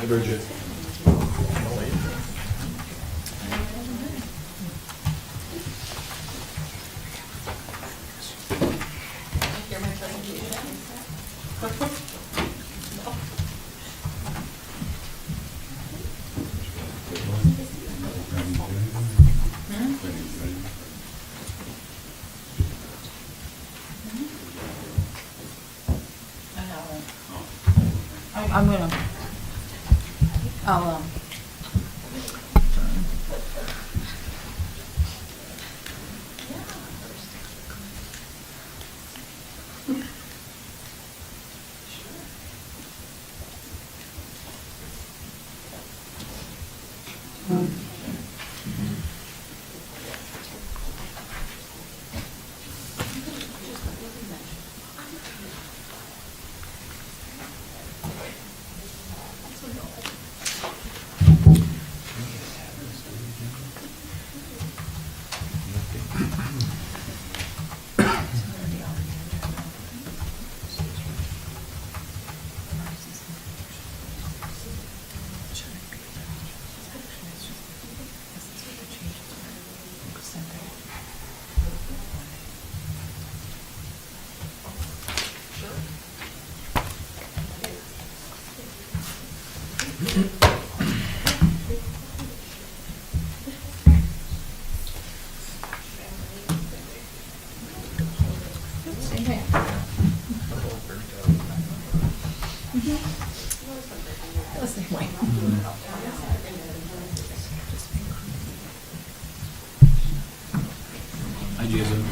Hi, Bridget. I'm gonna, I'll, Hi, Jason.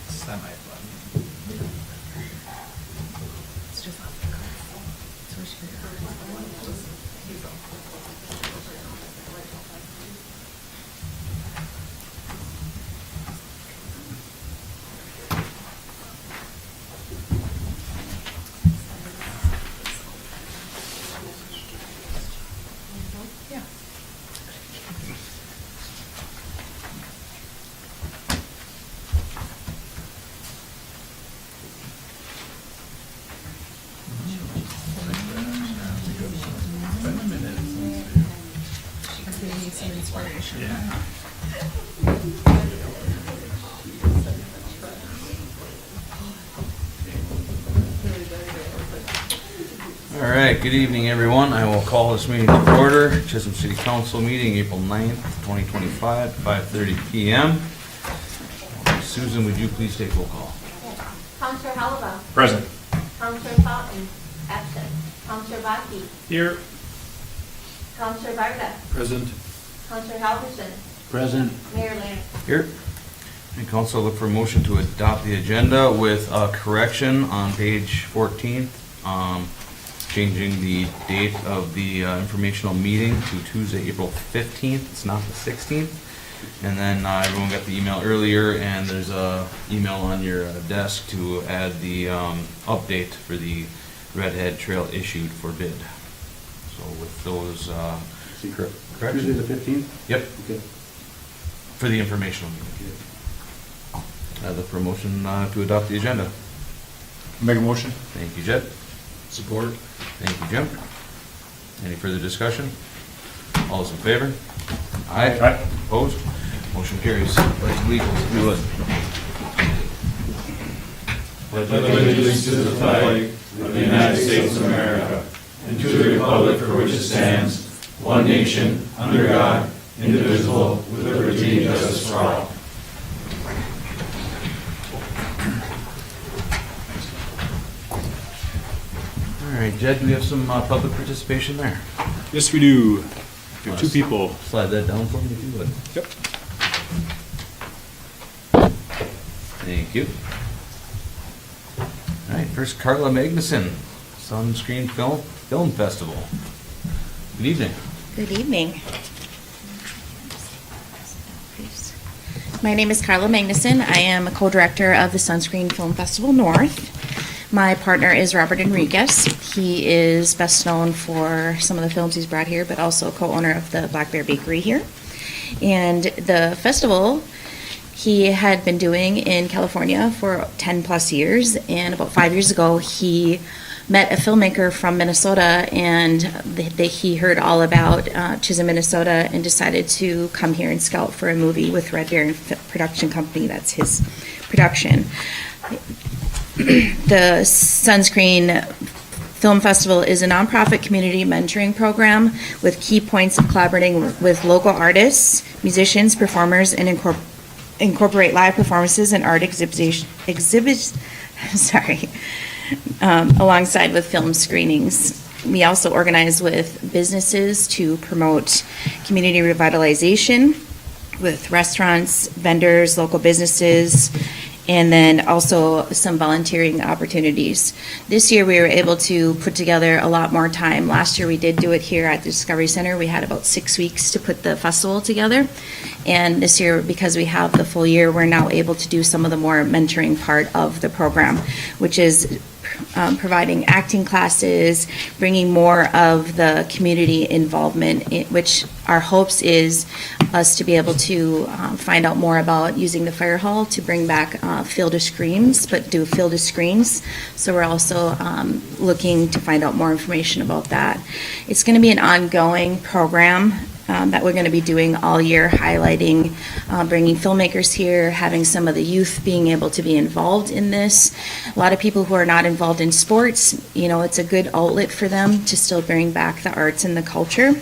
Semi-fun. it's just off the cuff. So she yeah. She needs some inspiration. Yeah. All right, good evening, everyone. I will call this meeting to order. Chisholm City Council meeting, April 9th, 2025, 5:30 PM. Susan, would you please take roll call? Counselor Halaba. Present. Counselor Fountain, absent. Counselor Baki. Here. Counselor Varga. Present. Counselor Halverson. Present. Mayor Lambert. Here. And council, look for a motion to adopt the agenda with a correction on page 14. Changing the date of the informational meeting to Tuesday, April 15th. It's not the 16th. And then everyone got the email earlier, and there's a email on your desk to add the update for the Redhead Trail issued for bid. So with those corrections. Tuesday the 15th? Yep, Okay. for the informational meeting. Look for a motion to adopt the agenda. Make a motion. Thank you, Jed. Support. Thank you, Jim. Any further discussion? All those in favor? Aye. Aye. Opposed? Motion carries. Pledge allegiance, if you would. Pledge allegiance to the flag of the United States of America and to the republic for which it stands, one nation, under God, indivisible, with liberty and justice for all. All right, Jed, do we have some public participation there? Yes, we do. We have two people. Slide that down for me if you would. Yep. Thank you. All right, first Carla Magnuson, Sunscreen Film Festival. Good evening. Good evening. My name is Carla Magnuson. I am a co-director of the Sunscreen Film Festival North. My partner is Robert Enriquez. He is best known for some of the films he's brought here, but also co-owner of the Black Bear Bakery here. And the festival he had been doing in California for 10 plus years, and about 5 years ago he met a filmmaker from Minnesota, and he heard all about Chisholm, Minnesota, and decided to come here and scout for a movie with Red Baron Production Company. That's his production. The Sunscreen Film Festival is a nonprofit community mentoring program with key points of collaborating with local artists, musicians, performers, and incorporate live performances and art exhibits alongside with film screenings. We also organize with businesses to promote community revitalization with restaurants, vendors, local businesses, and then also some volunteering opportunities. This year we were able to put together a lot more time. Last year we did do it here at the Discovery Center. We had about 6 weeks to put the festival together. And this year, because we have the full year, we're now able to do some of the more mentoring part of the program, which is providing acting classes, bringing more of the community involvement, which our hopes is us to be able to find out more about using the fire hall to bring back field of screens, but do field of screens. So we're also looking to find out more information about that. It's going to be an ongoing program that we're going to be doing all year, highlighting, bringing filmmakers here, having some of the youth being able to be involved in this. A lot of people who are not involved in sports, it's a good outlet for them to still bring back the arts and the culture.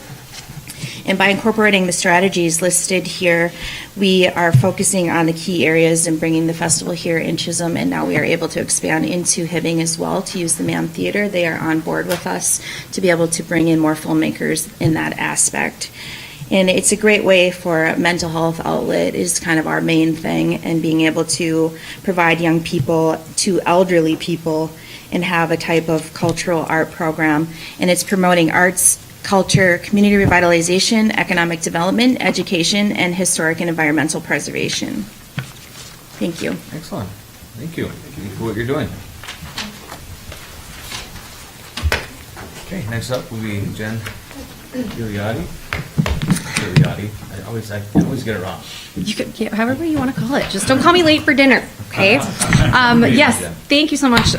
And by incorporating the strategies listed here, we are focusing on the key areas and bringing the festival here in Chisholm, and now we are able to expand into Hibbing as well to use the Mann Theater. They are on board with us to be able to bring in more filmmakers in that aspect. And it's a great way for a mental health outlet is kind of our main thing, and being able to provide young people to elderly people and have a type of cultural art program. And it's promoting arts, culture, community revitalization, economic development, education, and historic and environmental preservation. Thank you. Excellent. Thank you. Thank you for what you're doing. Okay, next up will be Jen Gigliotti. I always get it wrong. You could get however you want to call it. Just don't call me late for dinner, okay? Yes, thank you so much,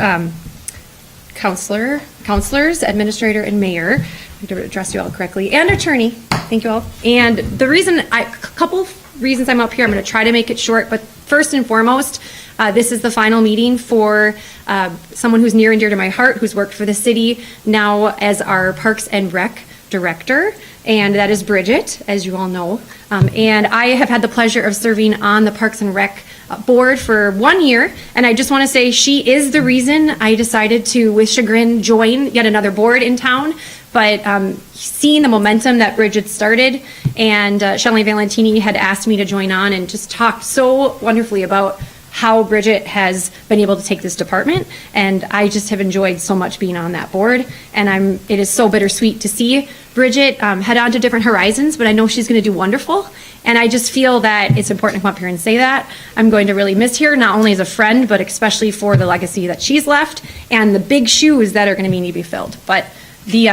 counselors, administrator, and mayor. I to address you all correctly, and attorney. Thank you all. And the couple reasons I'm up here. I'm going to try to make it short, but first and foremost, this is the final meeting for someone who's near and dear to my heart, who's worked for the city now as our Parks and Rec director, and that is Bridget, as you all know. And I have had the pleasure of serving on the Parks and Rec board for 1 year, and I just want to say she is the reason I decided to, with chagrin, join yet another board in town. But seeing the momentum that Bridget started, and Shelley Valentini had asked me to join on and just talked so wonderfully about how Bridget has been able to take this department, and I just have enjoyed so much being on that board. And it is so bittersweet to see Bridget head on to different horizons, but I know she's going to do wonderful. And I just feel that it's important to come up here and say that. I'm going to really miss her, not only as a friend, but especially for the legacy that she's left and the big shoes that are going to need to be filled. But the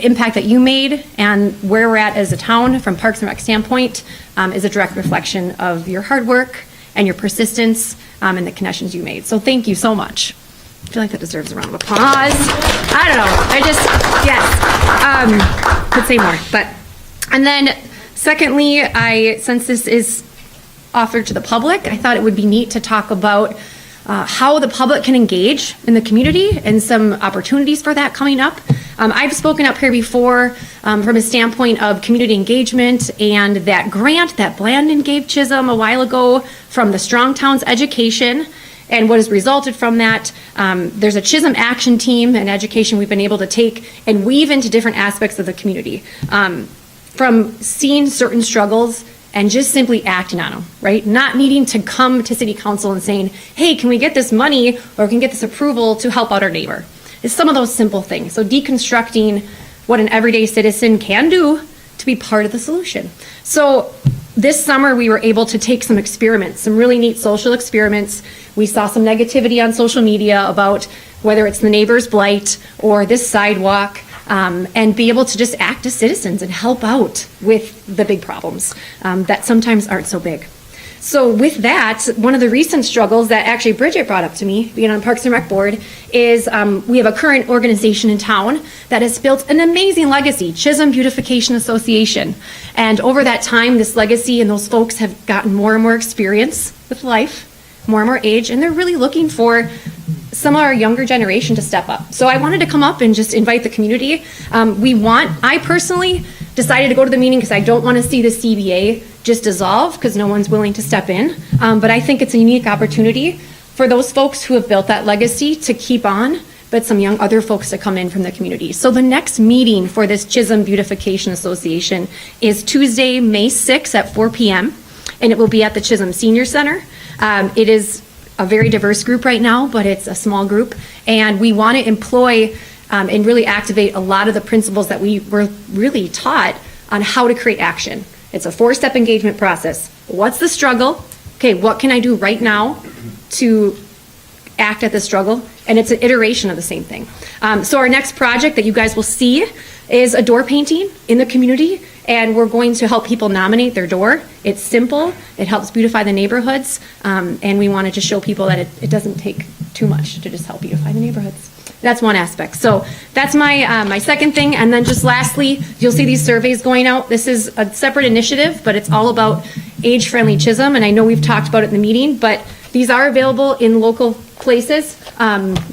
impact that you made and where we're at as a town from Parks and Rec standpoint is a direct reflection of your hard work and your persistence and the connections you made. So thank you so much. I feel like that deserves a round of applause. I don't know. Yes. Could say more. And then secondly, since this is offered to the public, I thought it would be neat to talk about how the public can engage in the community and some opportunities for that coming up. I've spoken up here before from a standpoint of community engagement and that grant that Blandon gave Chisholm a while ago from the Strong Towns Education and what has resulted from that. There's a Chisholm action team and education we've been able to take and weave into different aspects of the community. From seeing certain struggles and just simply acting on them, right? Not needing to come to city council and saying, hey, can we get this money or can we get this approval to help out our neighbor? It's some of those simple things. So deconstructing what an everyday citizen can do to be part of the solution. So this summer we were able to take some experiments, some really neat social experiments. We saw some negativity on social media about whether it's the neighbor's blight or this sidewalk, and be able to just act as citizens and help out with the big problems that sometimes aren't so big. So with that, one of the recent struggles that actually Bridget brought up to me, being on Parks and Rec Board, is we have a current organization in town that has built an amazing legacy, Chisholm Beautification Association. And over that time, this legacy and those folks have gotten more and more experience with life, more and more age, and they're really looking for some of our younger generation to step up. So I wanted to come up and just invite the community. I personally decided to go to the meeting because I don't want to see the CBA just dissolve because no one's willing to step in. But I think it's a unique opportunity for those folks who have built that legacy to keep on, but some young other folks to come in from the community. So the next meeting for this Chisholm Beautification Association is Tuesday, May 6th at 4 p.m. and it will be at the Chisholm Senior Center. It is a very diverse group right now, but it's a small group, and we want to employ and really activate a lot of the principles that we were really taught on how to create action. It's a 4-step engagement process. What's the struggle? Okay, what can I do right now to act at the struggle? And it's an iteration of the same thing. So our next project that you guys will see is a door painting in the community, and we're going to help people nominate their door. It's simple, it helps beautify the neighborhoods, and we wanted to show people that it doesn't take too much to just help beautify the neighborhoods. That's one aspect. So that's my second thing. And then just lastly, you'll see these surveys going out. This is a separate initiative, but it's all about age-friendly Chisholm, and I know we've talked about it in the meeting, but these are available in local places.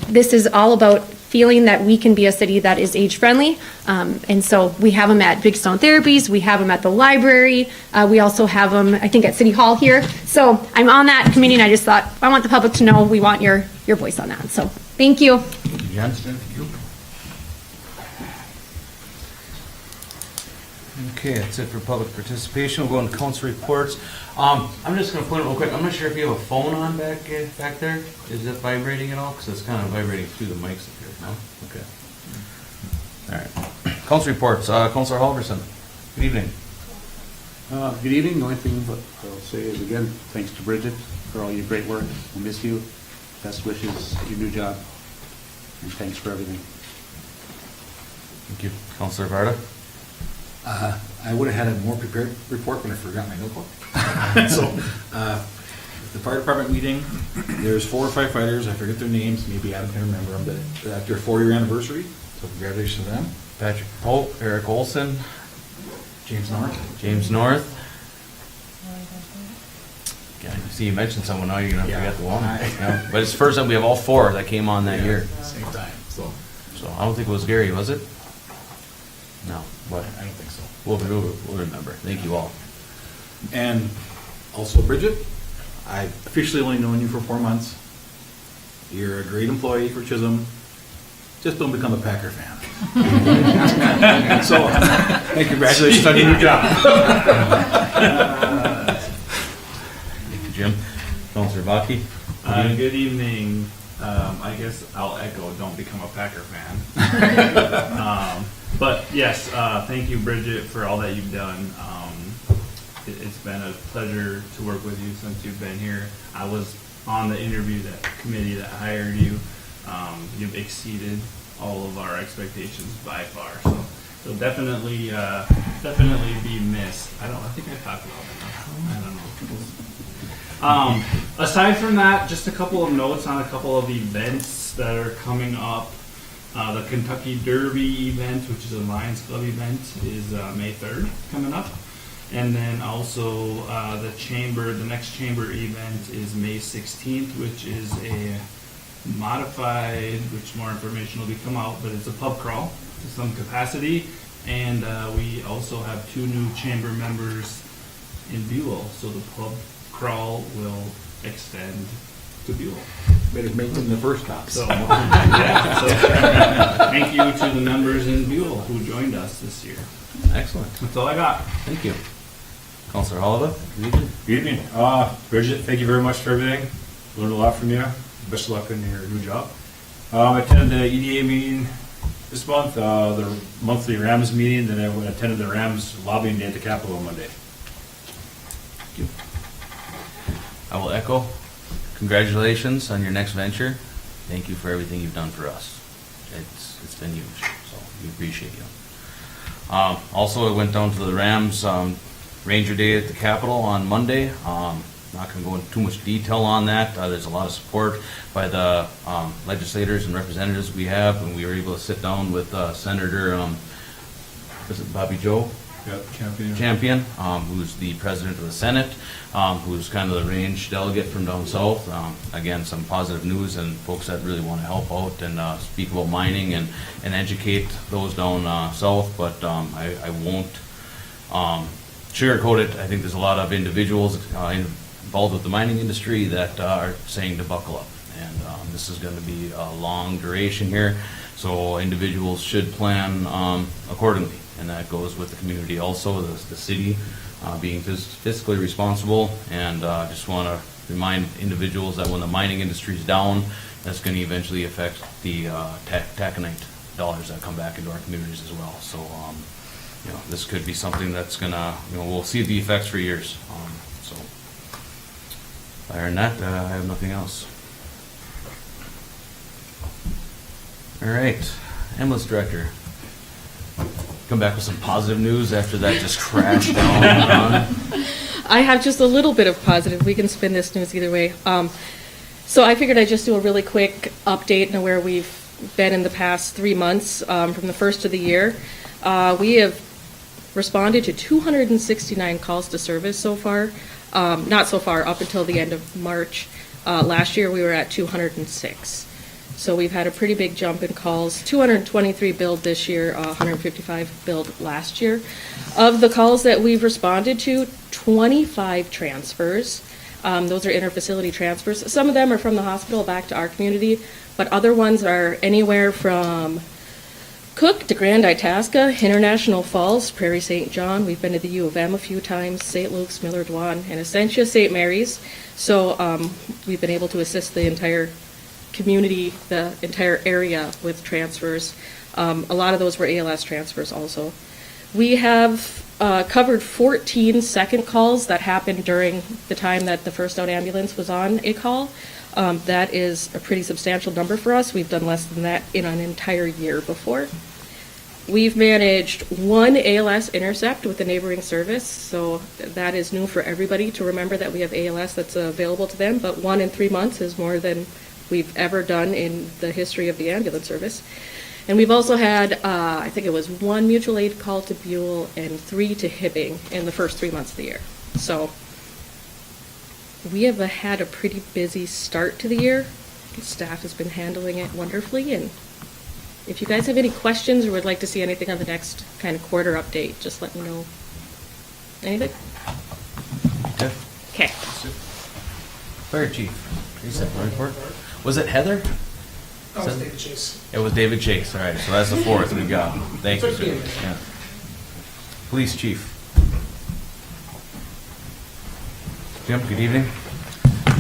This is all about feeling that we can be a city that is age-friendly. And so we have them at Big Stone Therapies, we have them at the library, we also have them, I think, at City Hall here. So I'm on that committee, and I just thought, I want the public to know we want your voice on that. So thank you. Jensen, thank you. Okay, that's it for public participation. We'll go into council reports. I'm just going to put it real quick. I'm not sure if you have a phone on back there. Is it vibrating at all? Because it's kind of vibrating through the mics up here. No? Okay. All right. Council reports. Councilor Halverson. Good evening. Good evening. The only thing I'll say is, again, thanks to Bridget for all your great work. We'll miss you. Best wishes at your new job. And thanks for everything. Thank you. Councilor Varda. I would have had a more prepared report, but I forgot my notebook. So, the fire department meeting, there's 4 firefighters, I forget their names, maybe Adam can remember them, but they're at their 4-year anniversary, so congratulations to them. Patrick Pope, Eric Olson, James North. James North. Yeah, you see, you mentioned someone, now you're going to Yeah. forget the one. Yeah. But it's the first time we have all 4 that came on that year. Same time, so So I don't think it was Gary, was it? No, but I don't think so. we'll remember. Thank you all. And also Bridget, I've officially only known you for 4 months. You're a great employee for Chisholm. Just don't become a Packer fan. So, and congratulations on your new job. Thank you, Jim. Councilor Baki. Good evening. I guess I'll echo, don't become a Packer fan. But yes, thank you, Bridget, for all that you've done. It's been a pleasure to work with you since you've been here. I was on the interview that committee that hired you. You've exceeded all of our expectations by far. So definitely be missed. I think I talked about it. I don't know. Aside from that, just a couple of notes on a couple of events that are coming up. The Kentucky Derby event, which is a Lions Club event, is May 3rd coming up. And then also, the next chamber event is May 16th, which is a modified, which more information will be come out, but it's a pub crawl to some capacity. And we also have 2 new chamber members in Buell, so the pub crawl will extend to Buell. Better make them the first stop. So, thank you to the members in Buell who joined us this year. Excellent. That's all I got. Thank you. Counselor Oliva, good evening. Good evening. Bridget, thank you very much for everything. Learned a lot from you. Best of luck in your new job. I attended the EDA meeting this month, the monthly Rams meeting, then I attended the Rams lobbying day at the Capitol on Monday. Thank you. I will echo congratulations on your next venture. Thank you for everything you've done for us. It's been huge, so we appreciate you. Also, I went down to the Rams Ranger Day at the Capitol on Monday. Not going to go into too much detail on that. There's a lot of support by the legislators and representatives we have, and we were able to sit down with Senator, is it Bobby Joe? Yeah, champion. Champion, who's the president of the Senate, who's kind of the range delegate from down south. Again, some positive news and folks that really want to help out and speak about mining and educate those down south, but I won't sugarcoat it. I think there's a lot of individuals involved with the mining industry that are saying to buckle up. And this is going to be a long duration here, so individuals should plan accordingly. And that goes with the community also, the city being fiscally responsible. And just want to remind individuals that when the mining industry is down, that's going to eventually affect the taconite dollars that come back into our communities as well. So, this could be something that's going to, we'll see the effects for years. So, other than that, I have nothing else. All right, ambulance director. Come back with some positive news after that just crashed down. I have just a little bit of positive. We can spin this news either way. So I figured I'd just do a really quick update on where we've been in the past 3 months from the first of the year. We have responded to 269 calls to service so far. Not so far, up until the end of March. Last year we were at 206. So we've had a pretty big jump in calls. 223 billed this year, 155 billed last year. Of the calls that we've responded to, 25 transfers. Those are interfacility transfers. Some of them are from the hospital back to our community, but other ones are anywhere from Cook to Grand Itasca, International Falls, Prairie St. John. We've been to the U of M a few times, St. Luke's, Miller Dwan, and Essentia St. Mary's. So we've been able to assist the entire community, the entire area with transfers. A lot of those were ALS transfers also. We have covered 14 second calls that happened during the time that the first out ambulance was on a call. That is a pretty substantial number for us. We've done less than that in an entire year before. We've managed 1 ALS intercept with a neighboring service, so that is new for everybody to remember that we have ALS that's available to them, but 1 in 3 months is more than we've ever done in the history of the ambulance service. And we've also had, I think it was 1 mutual aid call to Buell and 3 to Hibbing in the first 3 months of the year. So we have had a pretty busy start to the year. Staff has been handling it wonderfully, and if you guys have any questions or would like to see anything on the next kind of quarter update, just let me know. Anything? Okay. Okay. Fire chief, please have a report. Was it Heather? That was David Chase. It was David Chase. All right, so that's the 4th we got. Thank you, sir. Yeah. Police chief. Jim, good evening.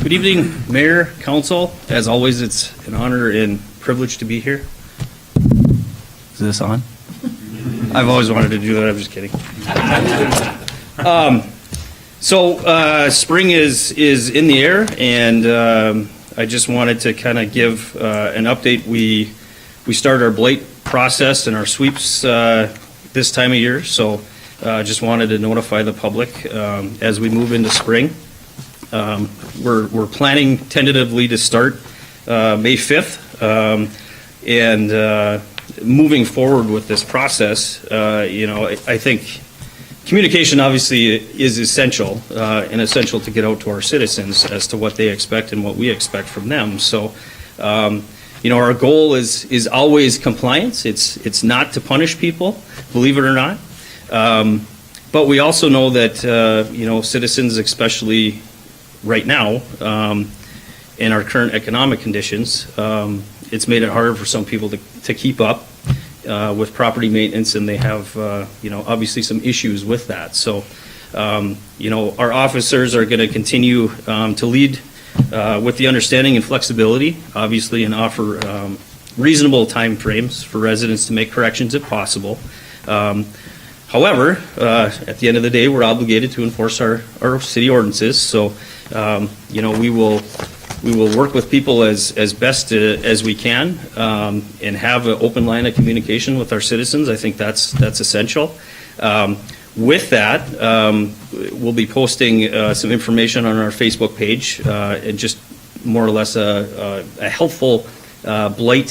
Good evening, Mayor, Council. As always, it's an honor and privilege to be here. Is this on? I've always wanted to do that. I'm just kidding. So spring is in the air, and I just wanted to kind of give an update. We start our blight process and our sweeps this time of year, so just wanted to notify the public as we move into spring. We're planning tentatively to start May 5th, and moving forward with this process, I think communication obviously is essential, and essential to get out to our citizens as to what they expect and what we expect from them. So, our goal is always compliance. It's not to punish people, believe it or not. But we also know that, citizens, especially right now, in our current economic conditions, it's made it harder for some people to keep up with property maintenance, and they have, obviously some issues with that. So, our officers are going to continue to lead with the understanding and flexibility, obviously, and offer reasonable timeframes for residents to make corrections if possible. However, at the end of the day, we're obligated to enforce our city ordinances. So, we will work with people as best as we can, and have an open line of communication with our citizens. I think that's essential. With that, we'll be posting some information on our Facebook page, and just more or less a helpful blight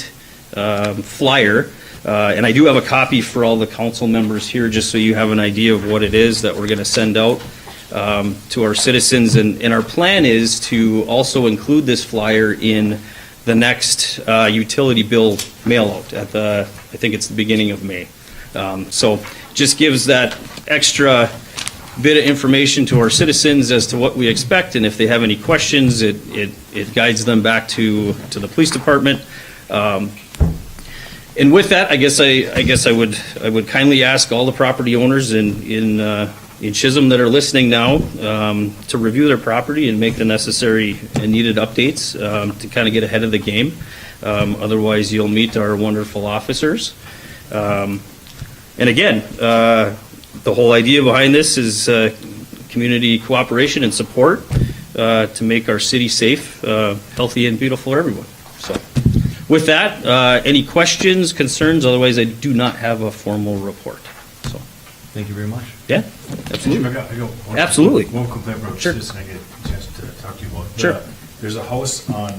flyer. And I do have a copy for all the council members here, just so you have an idea of what it is that we're going to send out to our citizens. And our plan is to also include this flyer in the next utility bill mail-out I think it's the beginning of May. So just gives that extra bit of information to our citizens as to what we expect, and if they have any questions, it guides them back to the police department. And with that, I guess I would kindly ask all the property owners in Chisholm that are listening now to review their property and make the necessary and needed updates to kind of get ahead of the game. Otherwise, you'll meet our wonderful officers. And again, the whole idea behind this is community cooperation and support to make our city safe, healthy, and beautiful for everyone. So, with that, any questions, concerns? Otherwise, I do not have a formal report. So, Thank you very much. yeah, absolutely. I got one- Absolutely. One complaint about Sure. this, and I get a chance to talk to you about. Sure. There's a house on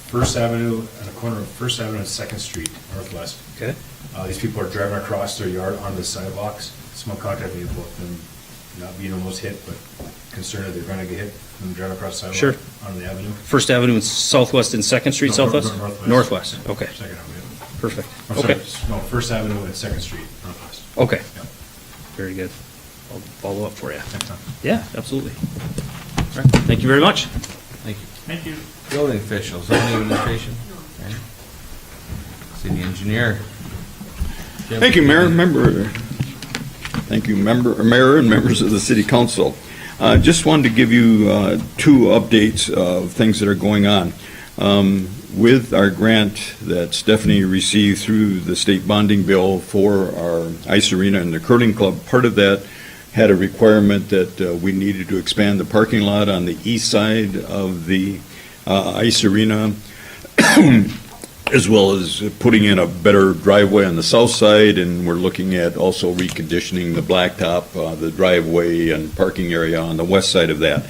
First Avenue, on the corner of First Avenue and Second Street, Northwest. Okay. These people are driving across their yard on the sidewalks. Someone contacted me about them not being almost hit, but concerned that they're gonna get hit when they drive across the Sure. sidewalk on the avenue. First Avenue and Southwest and Second Street, No, Southwest? Northwest. Northwest, okay, Second Avenue. perfect. I'm sorry, Okay, no, First Avenue and Second Street, Northwest. okay, Yeah. very good. I'll follow up for you. Next time. Yeah, absolutely. All right, thank you very much. Thank you. Thank you. Building officials, zoning administration. Okay. City engineer. Jim. Thank you, Mayor, Mayor and members of the City Council. Just wanted to give you two updates of things that are going on. With our grant that Stephanie received through the state bonding bill for our ice arena and the curling club, part of that had a requirement that we needed to expand the parking lot on the east side of the ice arena, as well as putting in a better driveway on the south side, and we're looking at also reconditioning the blacktop, the driveway and parking area on the west side of that.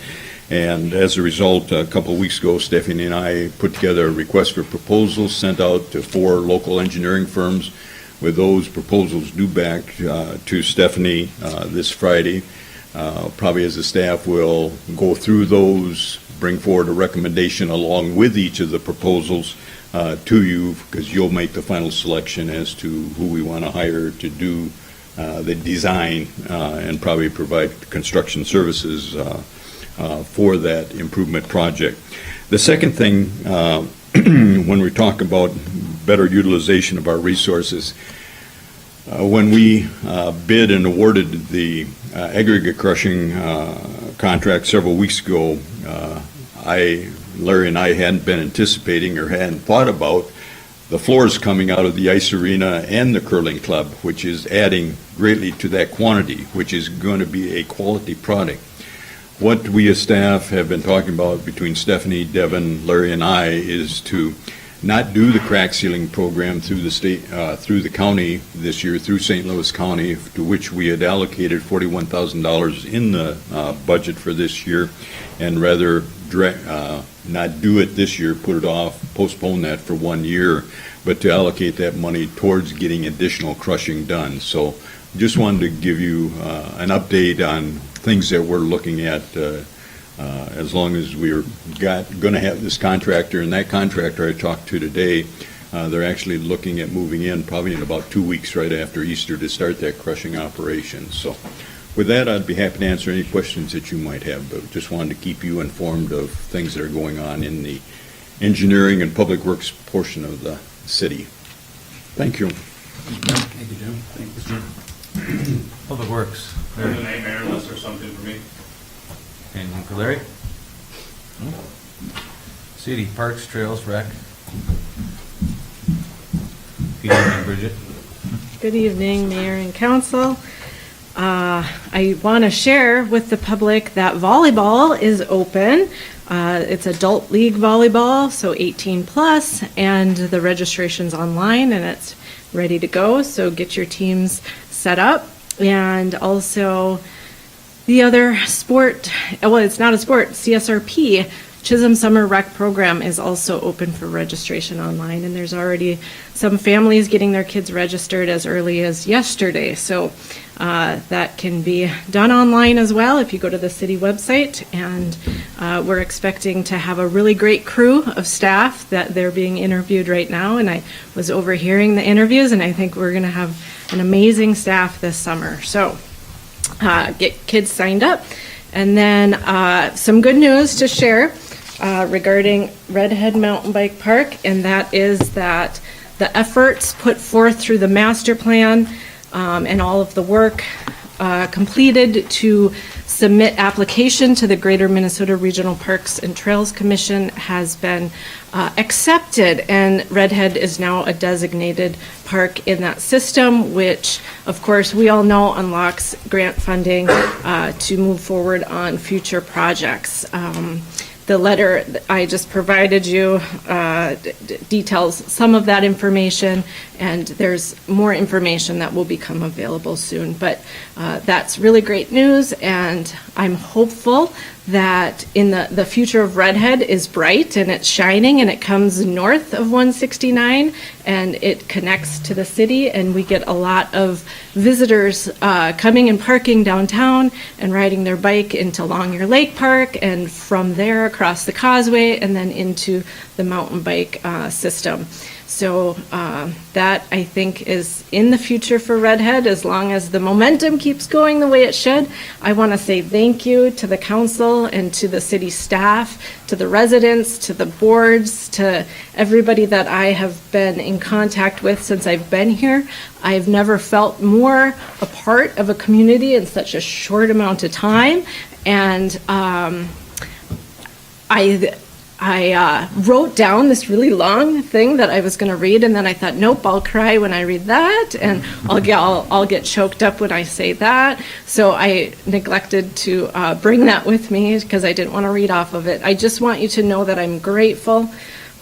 And as a result, a couple of weeks ago, Stephanie and I put together a request for proposals, sent out to 4 local engineering firms, with those proposals due back to Stephanie this Friday. Probably as a staff, we'll go through those, bring forward a recommendation along with each of the proposals to you, because you'll make the final selection as to who we want to hire to do the design and probably provide construction services for that improvement project. The second thing, when we talk about better utilization of our resources, when we bid and awarded the aggregate crushing contract several weeks ago, Larry and I hadn't been anticipating or hadn't thought about the floors coming out of the ice arena and the curling club, which is adding greatly to that quantity, which is going to be a quality product. What we as staff have been talking about between Stephanie, Devin, Larry, and I is to not do the crack sealing program through the state, through the county this year, through St. Louis County, to which we had allocated $41,000 in the budget for this year, and rather not do it this year, put it off, postpone that for 1 year, but to allocate that money towards getting additional crushing done. So just wanted to give you an update on things that we're looking at as long as we're going to have this contractor. And that contractor I talked to today, they're actually looking at moving in probably in about 2 weeks right after Easter to start that crushing operation. So with that, I'd be happy to answer any questions that you might have, but just wanted to keep you informed of things that are going on in the engineering and public works portion of the city. Thank you. Thank you, Jim. Thanks, Jim. Public Works. Other than that, Mayor, unless there's something for me. Anything for Larry? No? City Parks, Trails, Rec. Good evening, Bridget. Good evening, Mayor and Council. I want to share with the public that volleyball is open. It's adult league volleyball, so 18 plus, and the registration's online and it's ready to go. So get your teams set up. And also the other sport, well, it's not a sport, CSRP, Chisholm Summer Rec Program is also open for registration online, and there's already some families getting their kids registered as early as yesterday. So that can be done online as well if you go to the city website. And we're expecting to have a really great crew of staff that they're being interviewed right now. And I was overhearing the interviews, and I think we're going to have an amazing staff this summer. So get kids signed up. And then some good news to share regarding Redhead Mountain Bike Park, and that is that the efforts put forth through the master plan and all of the work completed to submit application to the Greater Minnesota Regional Parks and Trails Commission has been accepted, and Redhead is now a designated park in that system, which of course we all know unlocks grant funding to move forward on future projects. The letter I just provided you details some of that information, and there's more information that will become available soon. But that's really great news, and I'm hopeful that in the future of Redhead is bright and it's shining, and it comes north of 169 and it connects to the city, and we get a lot of visitors coming and parking downtown and riding their bike into Longyear Lake Park, and from there across the causeway and then into the mountain bike system. So that, I think, is in the future for Redhead, as long as the momentum keeps going the way it should. I want to say thank you to the council and to the city staff, to the residents, to the boards, to everybody that I have been in contact with since I've been here. I've never felt more a part of a community in such a short amount of time. And I wrote down this really long thing that I was going to read, and then I thought, nope, I'll cry when I read that, and I'll get choked up when I say that. So I neglected to bring that with me because I didn't want to read off of it. I just want you to know that I'm grateful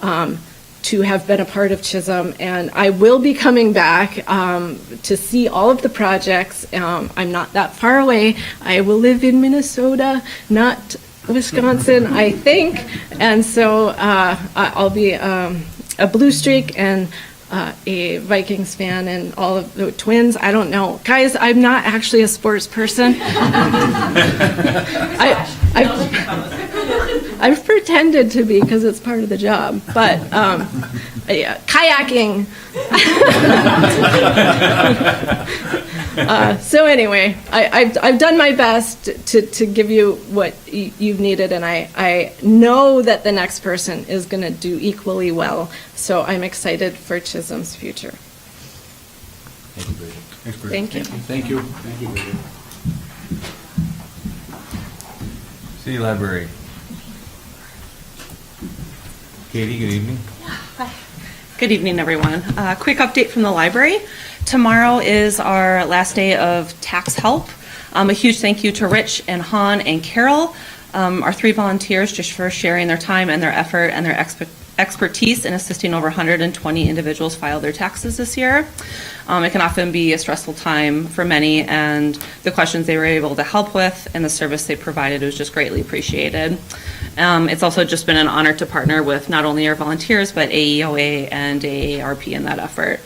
to have been a part of Chisholm, and I will be coming back to see all of the projects. I'm not that far away. I will live in Minnesota, not Wisconsin, I think, and so I'll be a Blue Streak and a Vikings fan and all of the Twins. I don't know, guys. I'm not actually a sports person. I've pretended to be because it's part of the job, but yeah, kayaking. So anyway, I've done my best to give you what you've needed, and I know that the next person is going to do equally well. So I'm excited for Chisholm's future. Thank you, Bridget. Thanks, Bridget. Thank you. Thank you. Thank you, Bridget. City Library. Katie, good evening. Good evening, everyone. Quick update from the library. Tomorrow is our last day of tax help. A huge thank you to Rich and Han and Carol, our 3 volunteers, just for sharing their time and their effort and their expertise in assisting over 120 individuals file their taxes this year. It can often be a stressful time for many, and the questions they were able to help with and the service they provided was just greatly appreciated. It's also just been an honor to partner with not only our volunteers, but AEOA and AARP in that effort.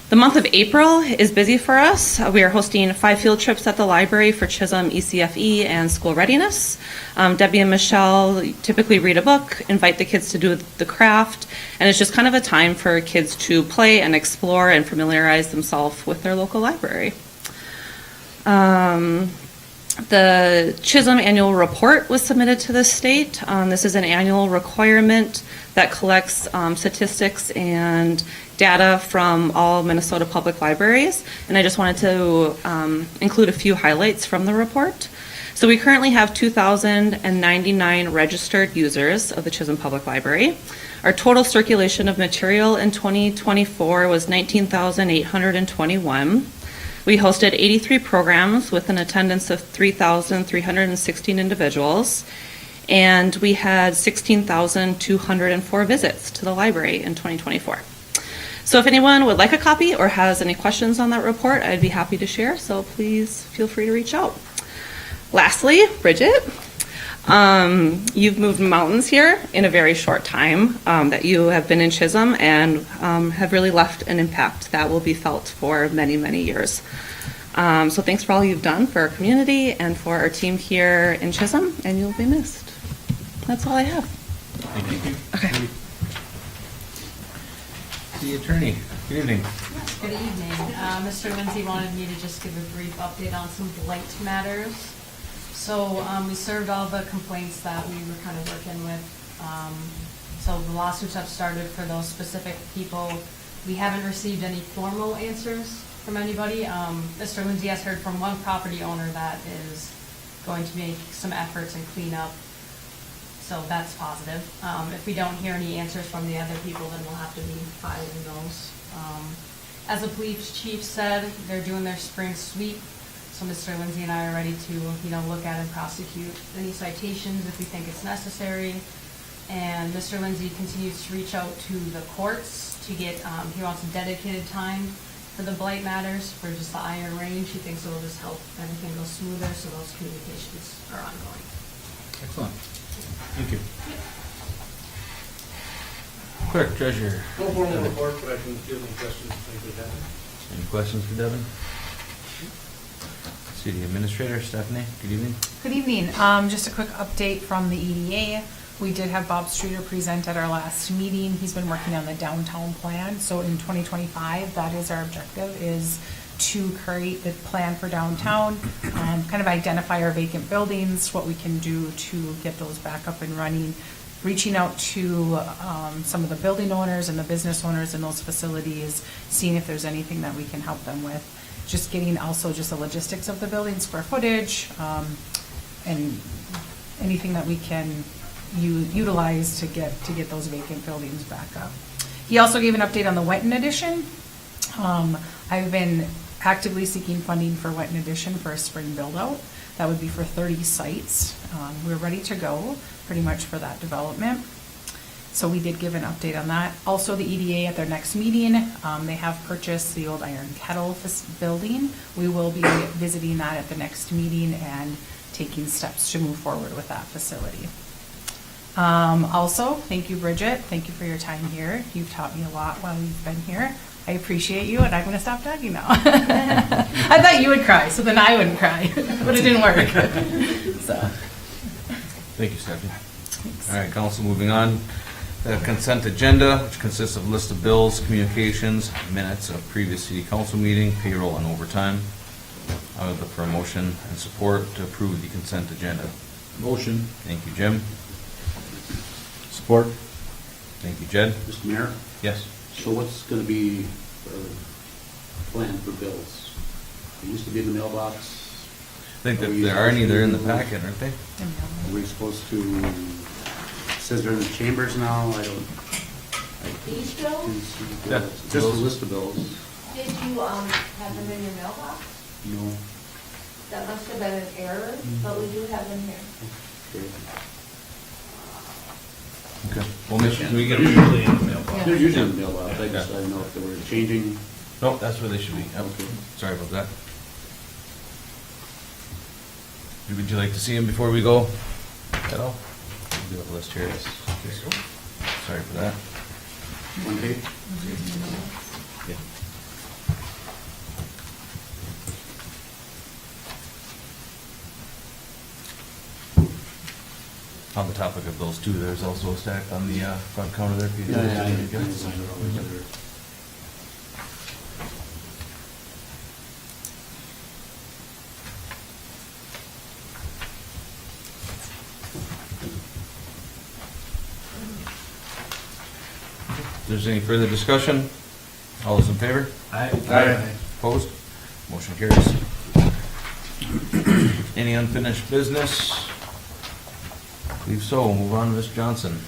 The month of April is busy for us. We are hosting 5 field trips at the library for Chisholm, ECFE, and school readiness. Debbie and Michelle typically read a book, invite the kids to do the craft, and it's just kind of a time for kids to play and explore and familiarize themselves with their local library. The Chisholm annual report was submitted to the state. This is an annual requirement that collects statistics and data from all Minnesota public libraries, and I just wanted to include a few highlights from the report. So we currently have 2,099 registered users of the Chisholm Public Library. Our total circulation of material in 2024 was 19,821. We hosted 83 programs with an attendance of 3,316 individuals, and we had 16,204 visits to the library in 2024. So if anyone would like a copy or has any questions on that report, I'd be happy to share, so please feel free to reach out. Lastly, Bridget, you've moved mountains here in a very short time that you have been in Chisholm, and have really left an impact that will be felt for many, many years. So thanks for all you've done for our community and for our team here in Chisholm, and you'll be missed. That's all I have. Thank you. Okay. The attorney, good evening. Good evening. Mr. Lindsay wanted me to just give a brief update on some blight matters. So we served all the complaints that we were kind of working with. So the lawsuits have started for those specific people. We haven't received any formal answers from anybody. Mr. Lindsay has heard from one property owner that is going to make some efforts and clean up. So that's positive. If we don't hear any answers from the other people, then we'll have to be filing those. As the police chief said, they're doing their spring sweep. So Mr. Lindsay and I are ready to, look at and prosecute any citations if we think it's necessary. And Mr. Lindsay continues to reach out to the courts to get, he wants a dedicated time for the blight matters, for just the iron range. He thinks it'll just help everything go smoother, so those communications are ongoing. Excellent. Thank you. Clerk, treasurer. No formal report, but I can field any questions if they have. Any questions for Devin? City Administrator, Stephanie, good evening. Good evening. Just a quick update from the EDA. We did have Bob Streeter present at our last meeting. He's been working on the downtown plan. So in 2025, that is our objective, is to create the plan for downtown, kind of identify our vacant buildings, what we can do to get those back up and running, reaching out to some of the building owners and the business owners in those facilities, seeing if there's anything that we can help them with. Just getting also just the logistics of the building, square footage, and anything that we can utilize to get those vacant buildings back up. He also gave an update on the Wenton addition. I've been actively seeking funding for Wenton addition for a spring build out. That would be for 30 sites. We're ready to go pretty much for that development. So we did give an update on that. Also, the EDA at their next meeting, they have purchased the old iron kettle building. We will be visiting that at the next meeting and taking steps to move forward with that facility. Also, thank you, Bridget. Thank you for your time here. You've taught me a lot while you've been here. I appreciate you, and I'm going to stop talking now. I thought you would cry, so then I wouldn't cry, but it didn't work. So. Thank you, Stephanie. Thanks. All right, council, moving on. The consent agenda, which consists of list of bills, communications, minutes of previous city council meeting, payroll, and overtime. I would look for a motion and support to approve the consent agenda. Motion. Thank you, Jim. Support. Thank you, Jed. Mr. Mayor, Yes. so what's going to be our plan for bills? It used to be in the mailbox. I think that there are any, they're in the packet, aren't they? Are we supposed to, it says they're in the chambers now, I don't. These bills, Yeah. Just a list of bills. did you have them in your mailbox? No. That must have been an error, but we do have them here. Okay. Okay. Well, Mitch, can we get They're usually in the mailbox. They're usually in the mailbox, I just, I don't know if they were changing. Nope, that's where they should be. Yep. Okay. Sorry about that. Would you like to see them before we go at all? We do have a list here. Sorry for that. One page? Yeah. On the topic of those two, there's also a stack on the front counter there. if you- If there's any further discussion, all those in favor? Aye. Opposed? Motion carries. Any unfinished business? Believe so. Move on to Ms. Johnson.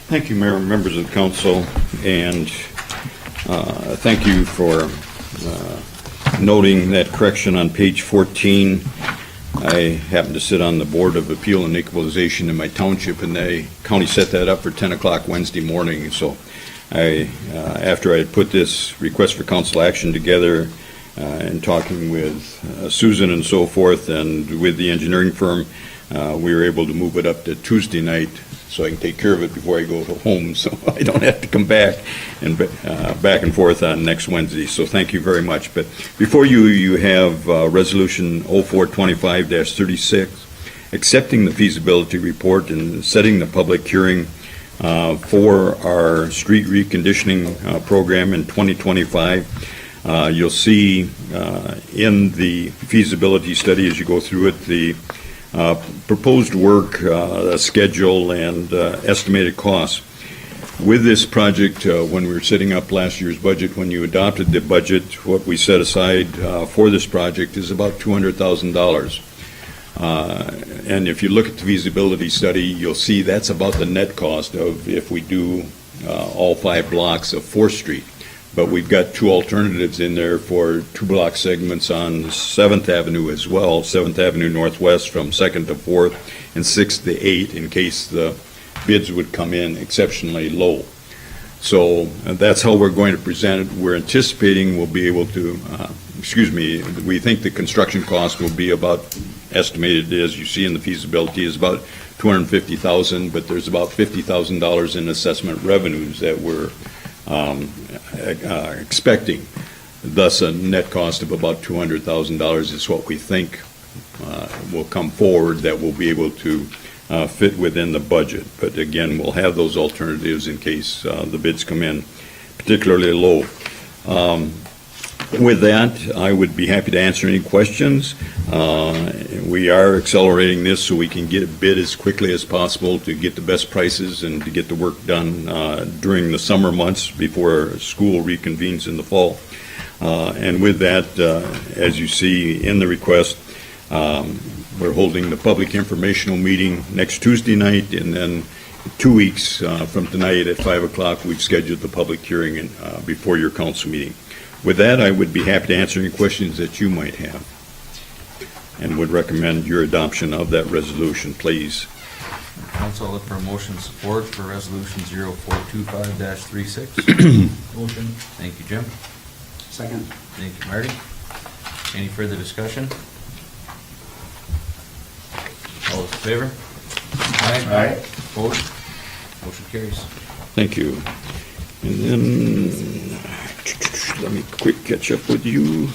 Thank you, Mayor and members of the council, and thank you for noting that correction on page 14. I happen to sit on the Board of Appeal and Equalization in my township, and the county set that up for 10 o'clock Wednesday morning. So after I put this request for council action together and talking with Susan and so forth and with the engineering firm, we were able to move it up to Tuesday night so I can take care of it before I go home, so I don't have to come back and back and forth on next Wednesday. So thank you very much. But before you have Resolution 0425-36, accepting the feasibility report and setting the public hearing for our street reconditioning program in 2025. You'll see in the feasibility study as you go through it, the proposed work, schedule, and estimated costs. With this project, when we were setting up last year's budget, when you adopted the budget, what we set aside for this project is about $200,000. And if you look at the feasibility study, you'll see that's about the net cost of if we do all 5 blocks of 4th Street. But we've got 2 alternatives in there for 2 block segments on 7th Avenue as well, 7th Avenue Northwest from 2nd to 4th and 6th to 8th in case the bids would come in exceptionally low. So that's how we're going to present it. We're anticipating we'll be able to, we think the construction cost will be about estimated, as you see in the feasibility, is about $250,000, but there's about $50,000 in assessment revenues that we're expecting. Thus, a net cost of about $200,000 is what we think will come forward that we'll be able to fit within the budget. But again, we'll have those alternatives in case the bids come in particularly low. With that, I would be happy to answer any questions. We are accelerating this so we can get a bid as quickly as possible to get the best prices and to get the work done during the summer months before school reconvenes in the fall. And with that, as you see in the request, we're holding the public informational meeting next Tuesday night, and then 2 weeks from tonight at 5 o'clock, we've scheduled the public hearing before your council meeting. With that, I would be happy to answer any questions that you might have and would recommend your adoption of that resolution, please. Council, look for motion support for Resolution 0425-36. Motion. Thank you, Jim. Second. Thank you, Marty. Any further discussion? All those in favor? Aye. Opposed? Motion carries. Thank you. And then, let me quick catch up with you.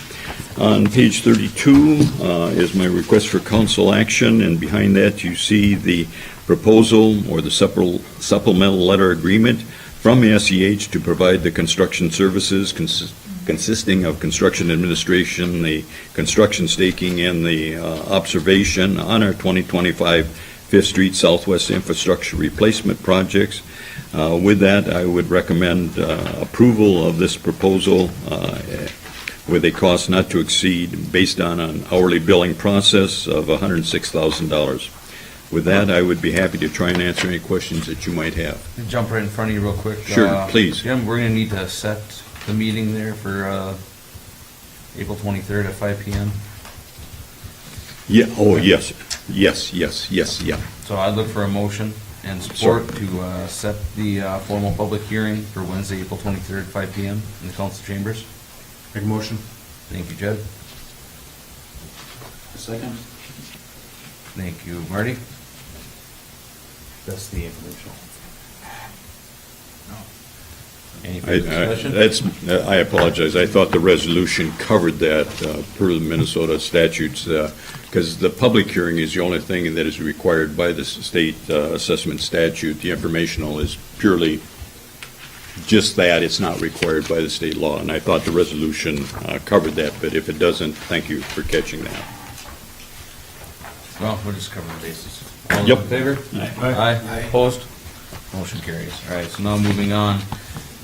On page 32 is my request for council action, and behind that you see the proposal or the supplemental letter agreement from SEH to provide the construction services consisting of construction administration, the construction staking, and the observation on our 2025 5th Street Southwest infrastructure replacement projects. With that, I would recommend approval of this proposal with a cost not to exceed, based on an hourly billing process, of $106,000. With that, I would be happy to try and answer any questions that you might have. Jump right in front of you real quick. Sure, please. Jim, we're going to need to set the meeting there for April 23rd at 5 p.m. Yeah, oh, yes, yeah. So I'd look for a motion and support to set the formal public hearing for Wednesday, April 23rd, 5 p.m. in the council chambers. Make a motion. Thank you, Jed. Second. Thank you, Marty. That's the informational. Any further discussion? I apologize. I thought the resolution covered that per the Minnesota statutes, because the public hearing is the only thing that is required by the state assessment statute. The informational is purely just that. It's not required by the state law, and I thought the resolution covered that, but if it doesn't, thank you for catching that. Well, we're just covering the bases. All Yep. those in favor? Aye. Opposed? Motion carries. All right, so now moving on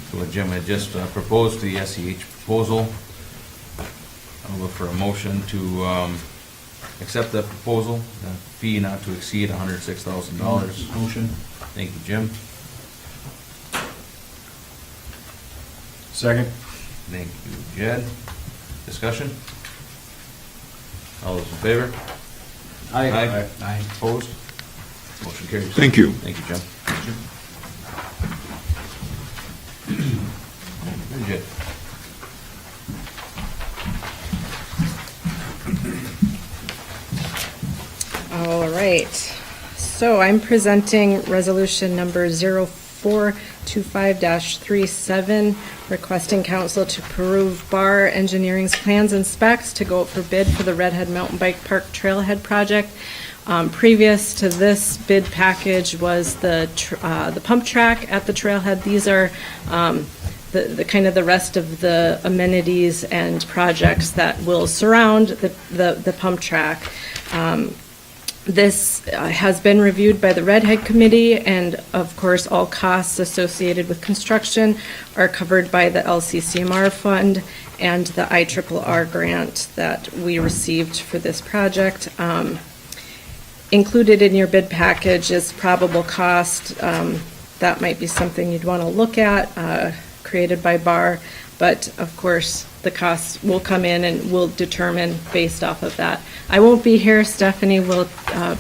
to what Jim had just proposed, the SEH proposal. I'll look for a motion to accept that proposal, the fee not to exceed $106,000. Motion. Thank you, Jim. Second. Thank you, Jed. Discussion? All those in favor? Aye. Aye. Opposed? Motion carries. Thank you. Thank you, Jim. Bridget. All right. So I'm presenting resolution number 0425-37, requesting council to approve Bar Engineering's plans and specs to go out for bid for the Redhead Mountain Bike Park Trailhead project. Previous to this bid package was the pump track at the trailhead. These are the kind of the rest of the amenities and projects that will surround the pump track. This has been reviewed by the Redhead Committee, and of course, all costs associated with construction are covered by the LCCMR fund and the IRRR grant that we received for this project. Included in your bid package is probable cost. That might be something you'd want to look at, created by BAR, but of course, the costs will come in and we'll determine based off of that. I won't be here. Stephanie will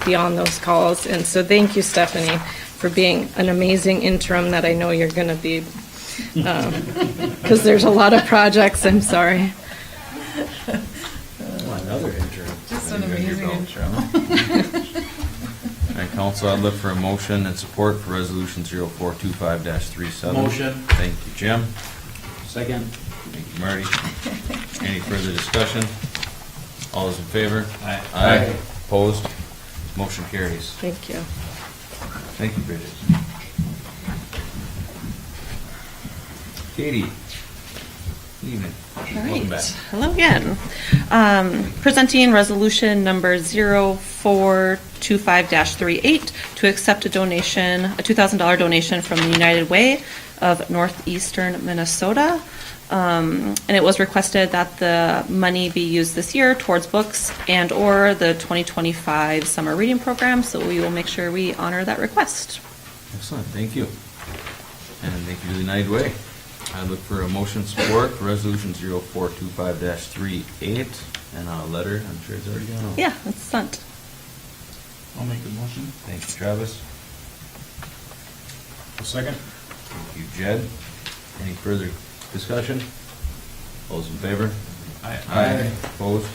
be on those calls, and so thank you, Stephanie, for being an amazing interim that I know you're going to be, because there's a lot of projects. I'm sorry. Another intern. Just an amazing intro. All right, council, I'd look for a motion and support for resolution 0425-37. Motion. Thank you, Jim. Second. Thank you, Marty. Any further discussion? All those in favor? Aye. Aye. Opposed? Motion carries. Thank you. Thank you, Bridget. Katie. Good evening. All Welcome back. right, hello again. Presenting resolution number 0425-38 to accept a donation, a $2,000 donation from the United Way of Northeastern Minnesota. And it was requested that the money be used this year towards books and/or the 2025 summer reading program, so we will make sure we honor that request. Excellent, thank you. And thank you to the United Way. I look for a motion support for resolution 0425-38 and a letter, I'm sure it's already gone out. Yeah, it's sent. I'll make the motion. Thank you, Travis. A second. Thank you, Jed. Any further discussion? All those in favor? Aye. Aye. Opposed?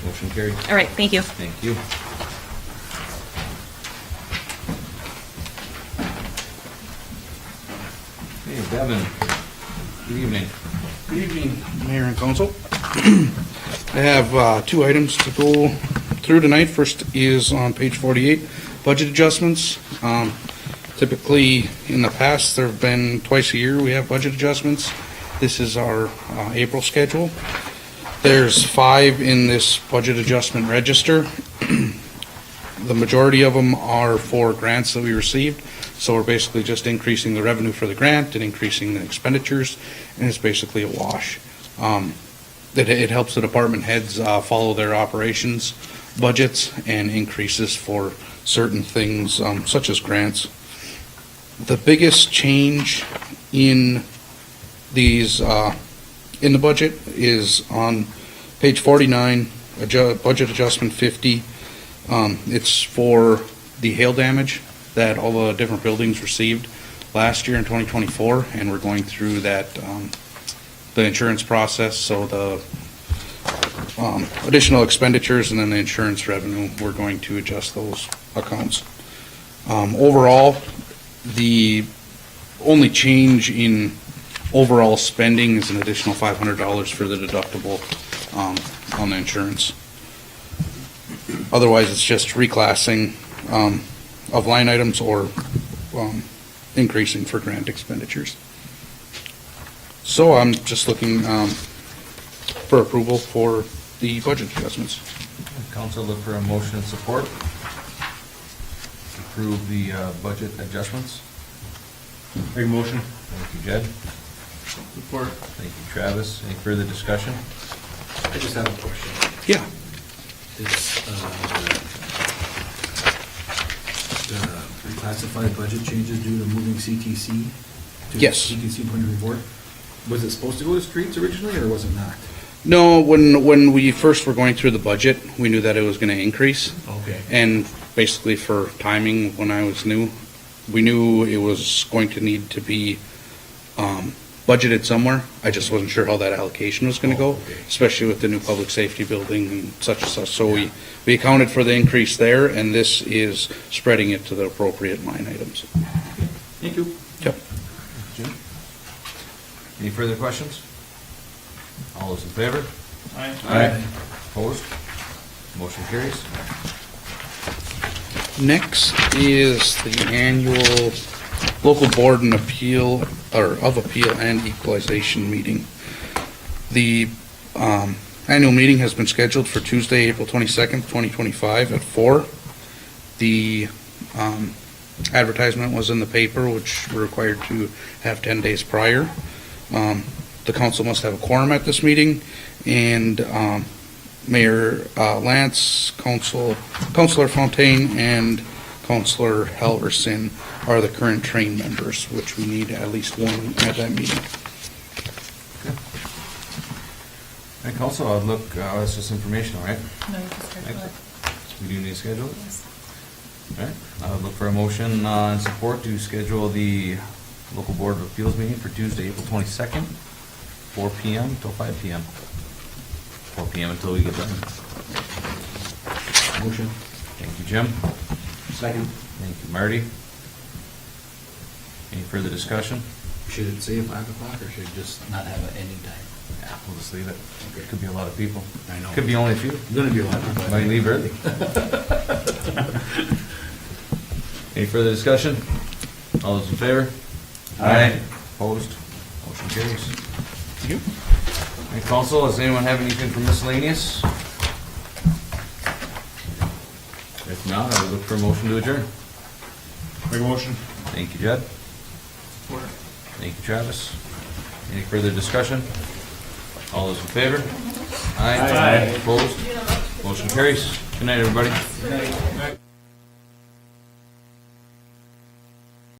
Motion carried. All right, thank you. Thank you. Hey, Devin. Good evening. Good evening, Mayor and Council. I have two items to go through tonight. First is on page 48, budget adjustments. Typically, in the past, there have been twice a year we have budget adjustments. This is our April schedule. There's 5 in this budget adjustment register. The majority of them are for grants that we received. So we're basically just increasing the revenue for the grant and increasing the expenditures, and it's basically a wash. It helps the department heads follow their operations budgets and increases for certain things such as grants. The biggest change in these in the budget is on page 49, budget adjustment 50. It's for the hail damage that all the different buildings received last year in 2024, and we're going through that, the insurance process, so the additional expenditures and then the insurance revenue, we're going to adjust those accounts. Overall, the only change in overall spending is an additional $500 for the deductible on the insurance. Otherwise, it's just reclassing of line items or increasing for grant expenditures. So I'm just looking for approval for the budget adjustments. Council, look for a motion and support. Approve the budget adjustments. Make a motion. Thank you, Jed. Support. Thank you, Travis. Any further discussion? I just have a question. Yeah. It's, the reclassified budget changes due to moving CTC to Yes. CTC point of report. Was it supposed to go to streets originally, or was it not? No, when we first were going through the budget, we knew that it was going to increase. Okay. And basically for timing, when I was new, we knew it was going to need to be budgeted somewhere. I just wasn't sure how that allocation was going to go, okay. especially with the new public safety building and such and such. So we accounted for the increase there, and this is spreading it to the appropriate line items. Thank you. Yep. Jim? Any further questions? All those in favor? Aye. Opposed? Motion carries. Next is the annual local board and appeal, or of appeal and equalization meeting. The annual meeting has been scheduled for Tuesday, April 22nd, 2025 at 4. The advertisement was in the paper, which we're required to have 10 days prior. The council must have a quorum at this meeting, and Mayor Lance, Councilor Fontaine, and Councilor Halverson are the current train members, which we need at least one at that meeting. And council, I'd look, that's just informational, right? No, you just schedule it. We do need to schedule it? Yes. All right, I would look for a motion and support to schedule the local board of appeals meeting for Tuesday, April 22nd, 4 PM till 5 PM. 4 PM until we get done. Motion. Thank you, Jim. Second. Thank you, Marty. Any further discussion? Should it say 5 o'clock, or should it just not have an ending time? Yeah, we'll just leave it. Okay. Could be a lot of people. I know. Could be only a few. It's gonna be a lot of people. Might leave early. Any further discussion? All those in favor? Aye. Opposed? Motion carries. Thank you. Hey, council, does anyone have anything for miscellaneous? If not, I would look for a motion to adjourn. Make a motion. Thank you, Jed. Thank you, Travis. Any further discussion? All those in favor? Aye. Aye. Opposed? Motion carries. Good night, everybody. Good night.